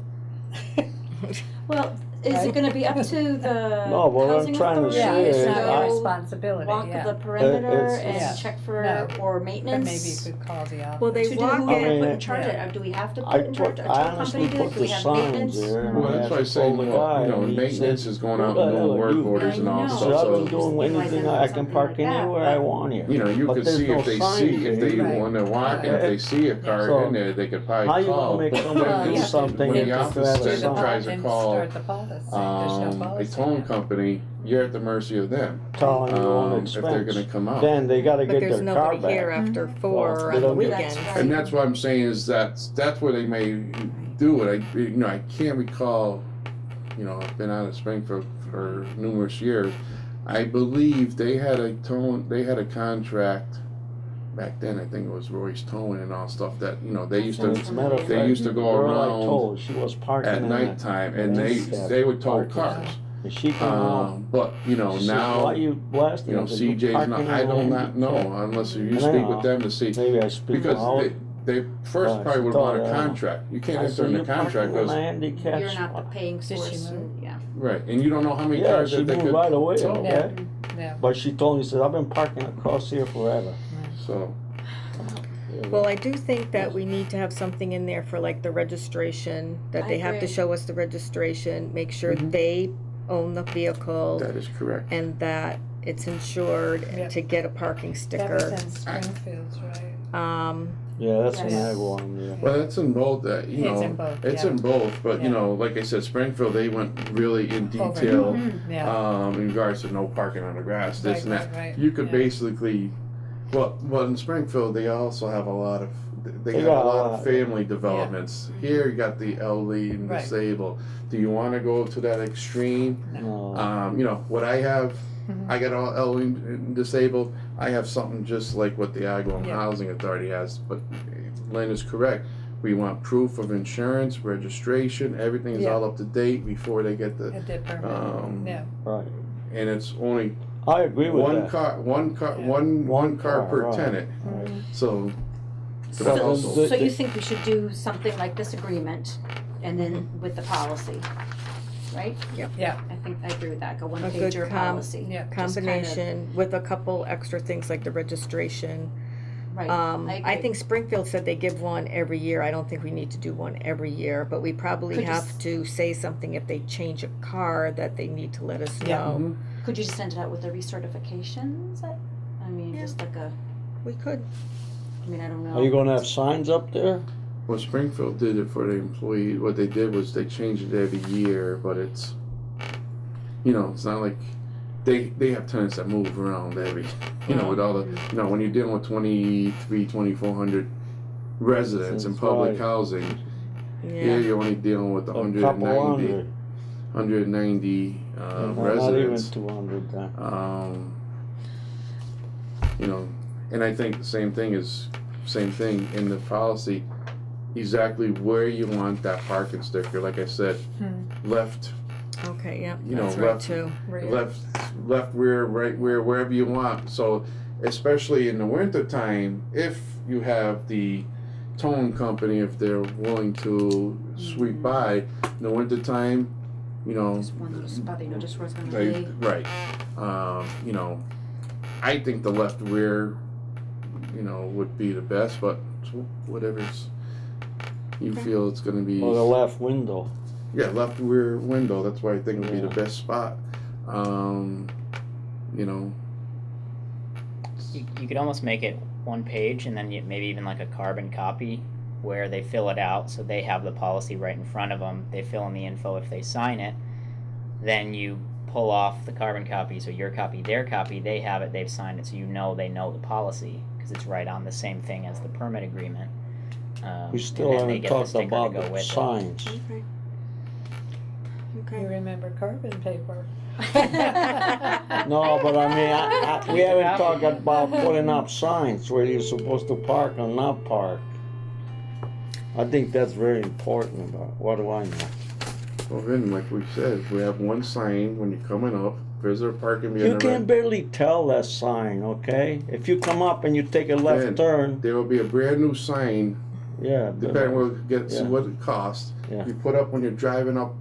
Well, is Right. it gonna be up to the No, what I'm housing trying to authority Yeah, say it's is not I- your to responsibility, walk yeah. the perimeter It's- and Yeah. check for, No. or But maybe you maintenance? could call the office. Well, they To do, walk who I do we mean, put in charge of yeah. it? Do we have to I put in charge, a tow honestly company do it? put Do we the have signs maintenance? there. well, that's why I say, told the guy, you know, and he maintenance said, is going "Who out the and hell doing are work you?" orders and all I He know. said, stuff, I've been so, doing Realize anything that I for can something park like that, anywhere I want here. you know, you But could there's see no if they sign see, if they, there. when they're walking, if they see a car So, in there, they could How probably you gonna call. make But somebody then do you have to- something when if the you office have a Do the then sign? tries to and call, start the policy. There's no a policy towing now. company, you're at the mercy of them, Telling you on if they're gonna expense. come out. Then they gotta But get there's their car nobody here back. after Mhm. 4 Well, or they on the don't get- weekends. That's And that's what I'm saying is that's where they may do it. I can't recall, you know, I've been out of Springfield for numerous years. I believe they had a contract back then. I think it was Roy's Towing and all stuff that, you know, they used to, And as a matter of they fact, used to the go girl I around told, she was parking at in nighttime and Yeah. they would tow Parking. cars. And she came home. But, you know, She said, now, why you blasting? you know, I said, "You CJ's parking not, in I do a not know handicap." unless you And speak I- with them to see. Maybe I speak Because loud. they first Gosh, probably would I want a thought, contract. You can't I enter said, in the "You contract parking in because, a handicap You're not the spot." paying Did she source, move? and, yeah. right, and you don't know how many Yeah, cars she that they moved could right away, tow. okay? Yeah. But she told me, she said, I've been parking across here forever. So, Well, I do think that we need to have something in there for like the registration, that I they have to agree. show us the registration, make sure Mhm. they own the vehicle that is correct. and that it's insured Yep. to get a parking That sticker. was in Springfield's, right? Yeah, that's an Yes. ag one, yeah. Well, it's in both, you It's know, in both, it's yeah. in both, but you Yeah. know, like I said, Springfield, they went really in Over. detail, Yeah. in regards to no parking on the grass, this Right, and that. right, right. You could Yeah. basically, well, in Springfield, they also have a lot of, they They have a got a lot lot. of family developments. Here, you got the elderly and Right. disabled. Do you wanna go to that extreme? No. You know, what I have, Mhm. I got all elderly and disabled. I have something just like what the Agawam Yeah. Housing Authority has, but Lynn is correct. We want proof of insurance, registration, everything is Yeah. all up to date before they get the, It did permit, yeah. Right. and it's only I agree with one that. car, Yeah. one car per right. tenant, Right. so. So, But also, so you think we should do something like this agreement, and then with the policy, right? Yeah. I think, I agree with that, go one A pager good policy. Yeah. Just kinda- Combination with a couple extra things like the registration. Right, I agree. think Springfield said they give one every year. I don't think we need to do one every year, but we probably Could you have s- to say something if they change a car that they need to let us Yeah. know. Mhm. Could you just send it out with the recertifications? I mean, Yeah. just like a, We could. I mean, I don't know. Are you gonna have signs up there? Well, Springfield did it for the employee. What they did was they changed it every year, but it's, you know, it's not like they have tenants that move around every, you know, with all the, you know, when you're dealing with 2,400 residents in That's public right. housing, Yeah. here you're only dealing with A couple 190, hundred. 190 Not even residents. 200 then. You know, and I think the same thing in the policy, exactly where you want that parking sticker. Like I said, left, Okay, yeah, You know, that's right left- too. Rear. left rear, right rear, wherever you want. So, especially in the winter time, if you have the towing company, if they're willing to sweep by in the winter time, you know, Just one little spot that you know just where it's gonna they, be. right. You know, I think the left rear, you know, would be the best, but whatever's you Okay. feel it's going to be. Or the left window. Yeah, left rear window. That's why I think would be the Yeah. best spot. You know, You could almost make it one page and then maybe even like a carbon copy where they fill it out so they have the policy right in front of them. They fill in the info if they sign it. Then you pull off the carbon copy, so your copy, their copy, they have it, they've signed it, so you know they know the policy because it's right on the same thing as the permit agreement. We still and then they haven't get the talked sticker to about go the with it. signs. Okay. You Okay. remember carbon paper. No, but I mean, we haven't talked about putting up signs where you're supposed to park or not park. I think that's very important, but what do I know? Well, then, like we said, we have one sign when you're coming up, visitor parking being You can barely tell that sign, okay? If you come up and you take a left Then- turn, There will be a brand new sign, yeah. depending what it gets, Yeah. what it costs. Yeah. You put up when you're driving up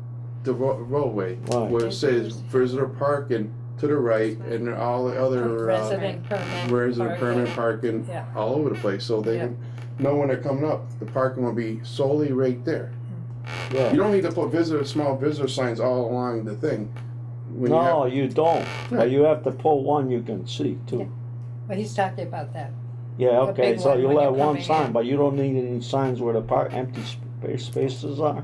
the roadway, Right. where it says visitor parking to the right, and all the other Resident permit. resident permit parking Yeah. all over the place, so they Yeah. can know when they're coming up. The parking will be solely right there. You Yeah. don't need to put small visitor signs all along the thing. When you No, have- you don't. But you have to pull one you can see too. Well, he's talking about that. Yeah, The okay, big so one you'll when have you're one coming sign, in. but you don't need any signs where the empty spaces are?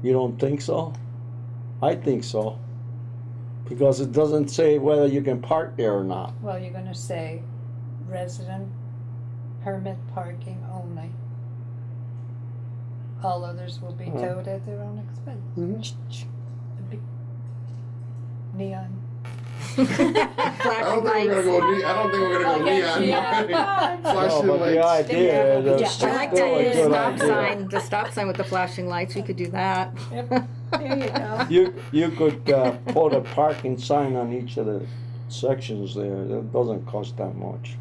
You don't think so? I think so. Because it doesn't say whether you can park there or not. Well, you're gonna say resident permit parking only. All others will be Oh. towed at their own expense. Mhm. The big neon. I don't think we're gonna go. I don't think we're gonna go Okay, neon. yeah. No, Flashing but the lights. idea is Yeah. it's I like still a the good stop idea. sign, the stop sign with the flashing lights, we could do that. Yep. There you go. You could put a parking sign on each of the sections there. That doesn't cost that much.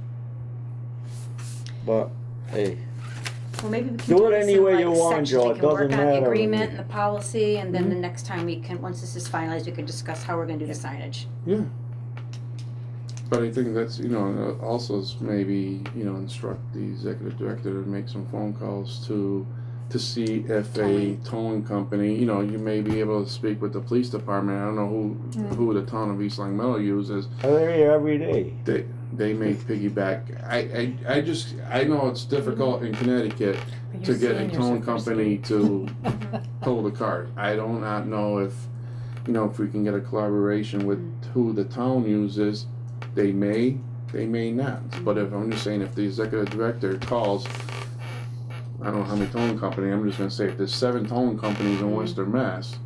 But hey, Well, maybe we can Do it this any in, way like, you want, sections. Joe. We It can work doesn't on the matter. agreement and the policy, and then the Mhm. next time we can, once this is finalized, we can discuss how we're gonna do the signage. Yeah. But I think that's, also is maybe, instruct the executive director to make some phone calls to see if a towing company, you may be able to speak with the police department. I don't know who the town of East Long Meadow uses. they're here every day. They may piggyback. I know it's difficult in Connecticut But to your get a seniors towing are company to tow the car. I do not know if we can get a collaboration with who the town uses. They may not. But if I'm just saying, if the executive director calls, I don't know how many towing companies, I'm just gonna say if there's 7 towing companies in Worcester, Mass,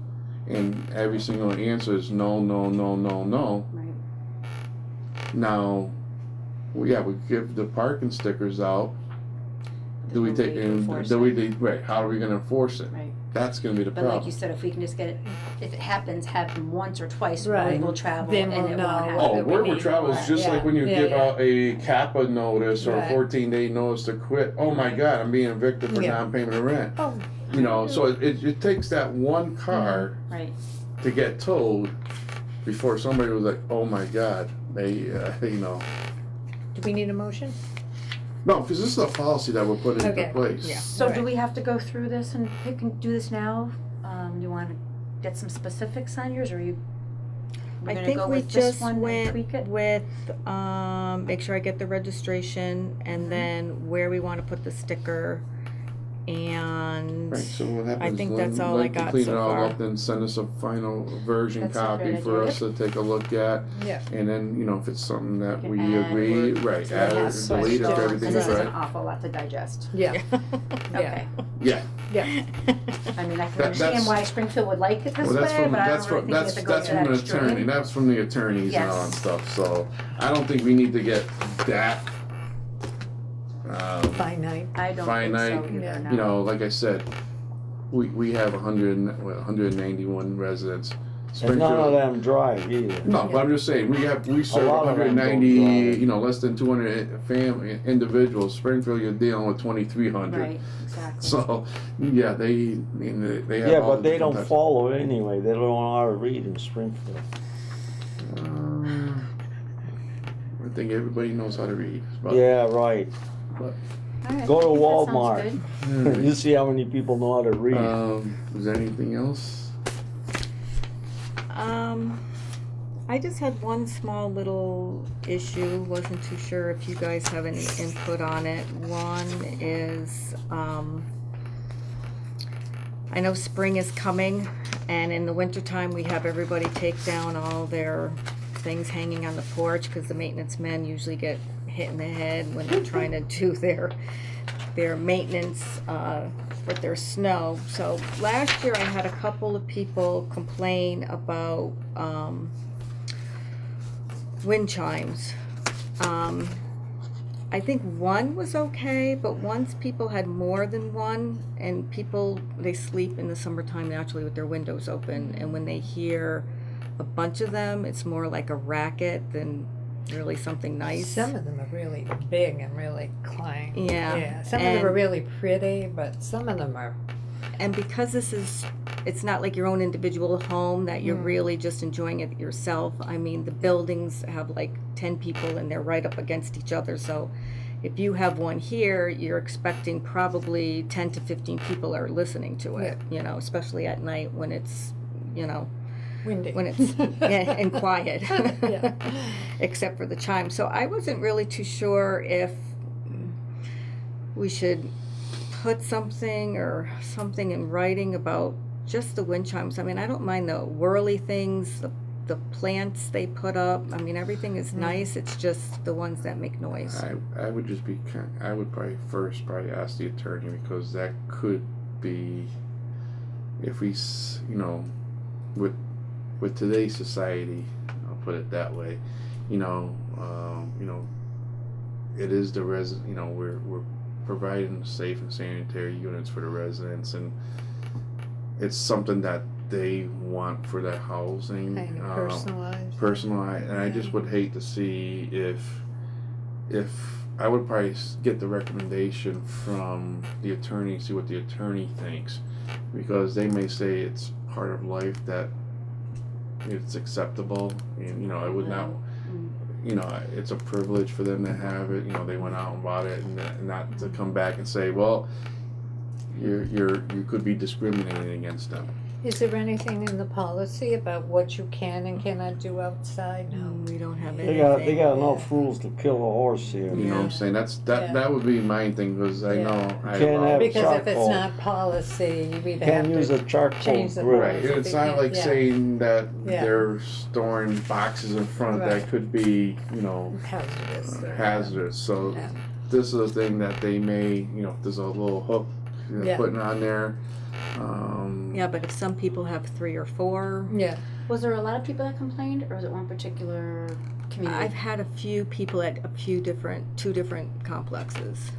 and every single answer is no, no, no, no, no. Right. Now, we give the parking stickers out. Do we There's no take way to and enforce do we it. right? How are we gonna enforce it? Right. That's gonna be the But like problem. you said, if we can just get it, if it happens, happen once or twice, Right. road will travel, Then and we'll it know won't happen. what Oh, we word will need travel is more. just like Yeah. when you Yeah, give yeah. out a CAPA notice or a Right. 14-day notice to quit. Oh my God, I'm being evicted for Yeah. non-payment of rent. Oh, So it takes that one car Right. to get towed before somebody was like, oh my God, they, do we need a motion? No, because this is a policy that we're putting into Okay. place. Yeah. So do Right. we have to go through this and pick and do this now? You wanna get some specifics on yours, or you? We're I gonna think go we with this just one and went tweak it? with, make sure I get the registration Mm-hmm. and then where we wanna put the sticker and Right, so what happens? think let- that's all let I to got clean so it all far. up, then send us a final version That's a copy great for idea. us to take a look at, Yeah. and then, if it's something that We we can add agree, or right, so add it or has delete if questions. everything's And this is an right. awful lot to digest. Yeah. Okay. Yeah, Yeah. I mean, I can That- understand that's- why Springfield would like it this well, that's way, from, but I that's don't really from, think we have that's, to go that's to from that the attorney, extreme. that's from the attorneys and all that Yes. stuff, so I don't think we need to get that, Finite. I don't think so finite, either, no. like I said, we have 191 residents. And none of Springfield- them drive either. No, but I'm just saying, we serve lot of them don't 190, drive. less than 200 family individuals. Springfield, you're dealing with 2,300. Right, exactly. So, yeah, they have Yeah, all but the they different don't types. follow it anyway. They don't know how to read in Springfield. I think everybody knows how to read. But, Yeah, right. All right, Go to I think that sounds Walmart. good. You see how many people know how to read. Is there anything else? I just had one small little issue, wasn't too sure if you guys have any input on it. One is, I know spring is coming, and in the wintertime, we have everybody take down all their things hanging on the porch, because the maintenance men usually get hit in the head when they're trying to do their maintenance, with their snow. So last year I had a couple of people complain about wind chimes. I think one was okay, but once people had more than one, and people, they sleep in the summertime naturally with their windows open, and when they hear a bunch of them, it's more like a racket than really something nice. Some of them are really big and really clang. Yeah, Some of them are and- really pretty, but some of them are. And because it's not like your own individual home that you're Mm. really just enjoying it yourself. I mean, the buildings have like 10 people and they're right up against each other. So if you have one here, you're expecting probably 10 to 15 people are listening to it, you know, especially at night when it's, you know, Windy. when it's yeah, and quiet, Yeah. except for the chime. So I wasn't really too sure if we should put something in writing about just the wind chimes. I mean, I don't mind the whirly things, the plants they put up. I mean, everything is nice. It's just the ones that make noise. I would just be I would probably ask the attorney, because that could be, if we you know, with today's society, I'll put it that way, you know, it is the you know, we're providing safe and sanitary units for the residents, and it's something that they want for their housing, Kind of personalized. and I just would hate to see if I would probably get the recommendation from the attorney, see what the attorney thinks, because they may say it's part of life that it's acceptable, and you know, I would not, you know, it's a privilege for them to have it. You know, they went out and bought it, and not to come back and say, well, you could be discriminating against them. Is there anything in the policy about what you can and cannot do outside? No. We don't have They anything. got enough rules to kill a horse here. You know what I'm saying? That would be my thing, because I Yeah. know I Can't have Because if it's charcoal. not policy, you either Can't have use to a charcoal change the grill. Right, it's not like Yeah. saying that Yeah. they're storing boxes in front Right. that could be, you know, hazardous. hazardous. So Yeah. this is a thing that they may, you know, if there's a little hook they're Yeah. putting on there. Yeah, but if some people have 3 or 4, Yeah. Was there a lot of people that complained, or was it one particular community? I've had a few people at two different complexes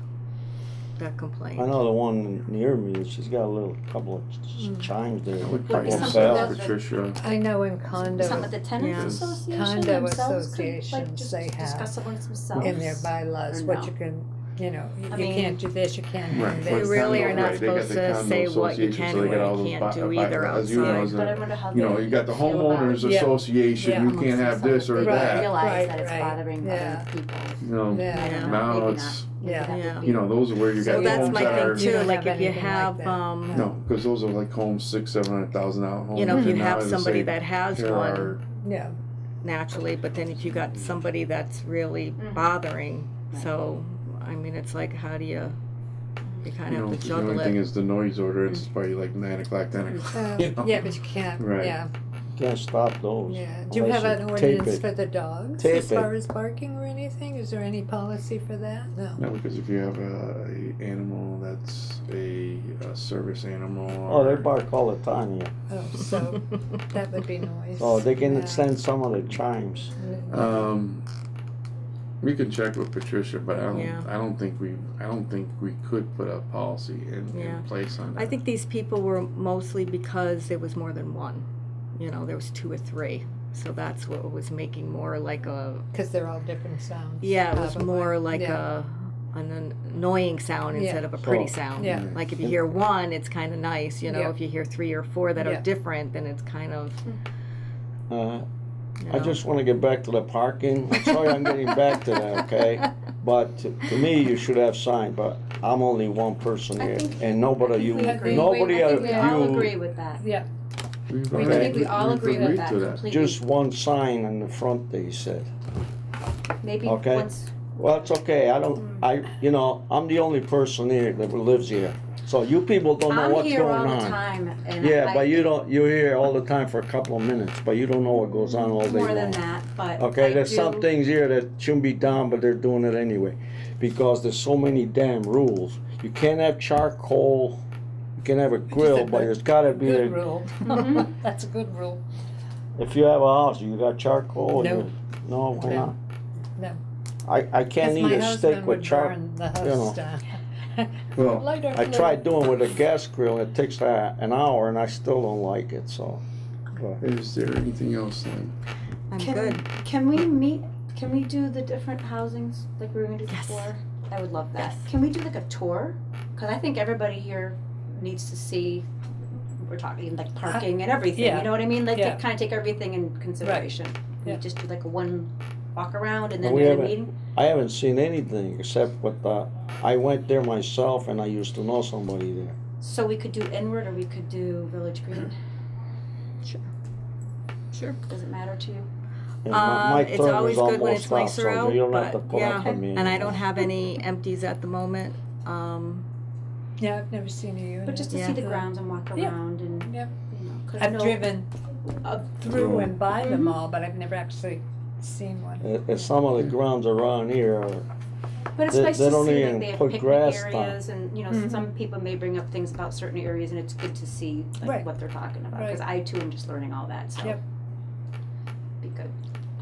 that complained. I know the one near me, she's got a little couple of chimes there. I would Would probably be ask something that- Patricia. I know in condo, Something with the tenants Yeah. association Condo themselves associations, could, like, just they have discuss amongst themselves. in their bylaws, Or what no? you can, you know, you I mean- can't do this, you can't do Right. this. You really are not Right, they got supposed the to condo say what you association, can so and they got all what you those can't do by- either as you know, outside. as But I a, wonder how you know, they you got the feel about homeowners it Yeah. association, Yeah. you amongst can't have themselves. this or They that. realize Right, that it's right. bothering Yeah. other people. You know, Yeah. now Maybe it's, not. Maybe Yeah. that would Yeah. be- you know, those are where you So got that's homes my that thing are, You too, don't like have if you anything like have, that. no, because those are like homes, $600,000-$700,000 homes. you know, if you and now have they somebody say, that has here one are- Yeah. naturally, but then if you got somebody that's really bothering, so, I mean, it's like, how do you kind You of know, have to the only juggle thing it. is the noise ordinance is probably like 9 o'clock, 10 o'clock. You know? Yeah, but you can't, Right. yeah, Can't stop those. yeah. Do you Unless have an you tape ordinance it. for the dogs Tape as far it. as barking or anything? Is there any policy for that? No. No, because if you have a animal that's a service animal. Oh, they or- bark all the time here. Oh, so that would be noise. Oh, they can Yeah. extend some of the chimes. We can check with Patricia, but Yeah. I don't think we could put a policy Yeah. in place on that. I think these people were mostly because there was more than one. You know, there was 2 or 3. So that's what was making more like a, Because they're all different sounds. yeah, it was probably. more like Yeah. an annoying sound Yeah. instead of a pretty So- sound. Yeah. Like if you hear one, it's kind of nice, you know. Yeah. If you hear 3 or 4 that Yeah. are different, then it's kind of, you I know. just want to get back to the parking. I'm sorry I'm getting back to that, okay? But to me, you should have signs, but I'm only one person I here, think- and nobody of you, We agree. nobody I of think we all you, agree with that. Yeah, We've I already- think we all we've agree with agreed that to completely. just one sign in the front, they said. Maybe Okay. once, Well, it's okay, you know, I'm the only person here that lives here. So you people don't know I'm what's here all going the on. time, and Yeah, I but you don't, you're here all the time for a couple of minutes, but you don't know what goes on all day more than long. that, but Okay, I there's do- some things here that shouldn't be done, but they're doing it anyway. Because there's so many damn rules. You can't have charcoal, you can have a grill, but good- it's gotta be, good a- rule. Mhm. That's a good rule. if you have a house, you got charcoal? No. No, why No. not? No. I can't 'Cause eat my a steak husband with would char. burn the you know. house down. Well, Lighter I fluid. tried doing with a gas grill. It takes an hour, and I still don't like it. So, is there anything else then? I'm Can- good. Can we meet, can we do the different housings like we were gonna do Yes. before? I would love that. Yes. Can we do like a tour? Cause I think everybody here needs to see, we're talking like parking and everything, yeah. you know what I mean? Like Yeah. kinda take everything in consideration. We Yeah. just do like a one walk around and then We do the haven't- meeting? I haven't seen anything except what I went there myself, and I used to know somebody there. So we could do Inward or we could do Village Green? Sure. Does it matter to you? And my It's term always is good when almost it's up, nicer so out, you don't have to but put up yeah, with me. and I don't have any empties at the moment. Yeah, I've never seen a unit. But just to Yeah. see the grounds and walk Yeah. around and, Yep. you know, 'cause I've no- driven through and by them Mhm. all, but I've never actually seen one. Some of the grounds around here are But it's They- nice they to don't see even like they have put picnic grass down. areas and, you know, Mhm. some people may bring up things about certain areas and it's good to see like Right. what they're talking about. Right. Cause I too am just learning all that, so. Yep. Be good.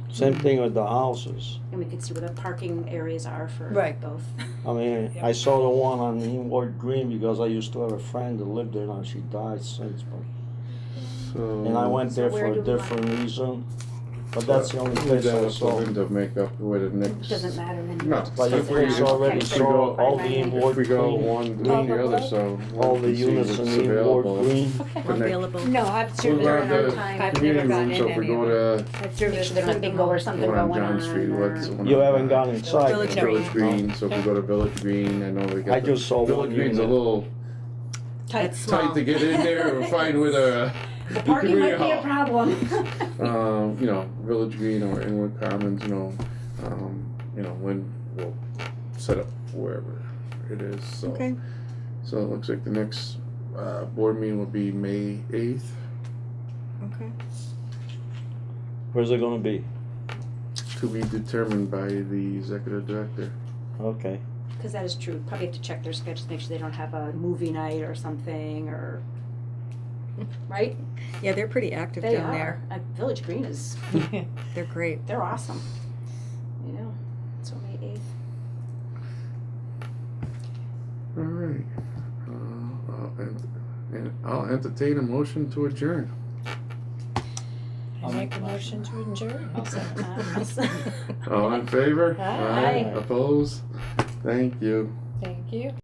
same thing with the houses. And we could see where the parking areas are for Right. both. I mean, Yep. I saw the one on Inwood Green because I used to have a friend that lived there. Now she died since, but So. and I went So there where for a do we want- different reason. But that's the only Leave place that I up saw. to Linda, make up with the next. Doesn't matter then. No. But If you we- guys already if we saw go- all the If Inwood If we go Green, one, green, the other, so. all the we see units in what's the Inwood available. Green. Okay. Connect- Available. No, I've What driven about around. our the time. I've community never gone room, so in if we any go of them. to I've driven Make sure there's through not them bingo all. or something one on going John on. Street, what's the one You on- haven't gone inside. Village yet. Village Green, so if we go to Village Green, I know we got. I the- just saw Village one Green's a unit. little Tight. It's tight to get in there or find with a. The parking might be a Yeah. problem. You know, Village Green or Inwood Commons, you know, when we'll set up wherever it is, so. Okay. So it looks like the next, board meeting will be May 8th, Okay. Where's it gonna be? to be determined by the executive director. Okay. Cause that is true, probably have to check their schedule, make sure they don't have a movie night or something, or, right? Yeah, they're pretty active They down are. Village Green is, They're great. they're awesome. You know, so May 8th. All right. And I'll entertain a motion to adjourn. I make a motion to adjourn. I'll second. All in favor? Aye. Opposed? Thank you. Thank you.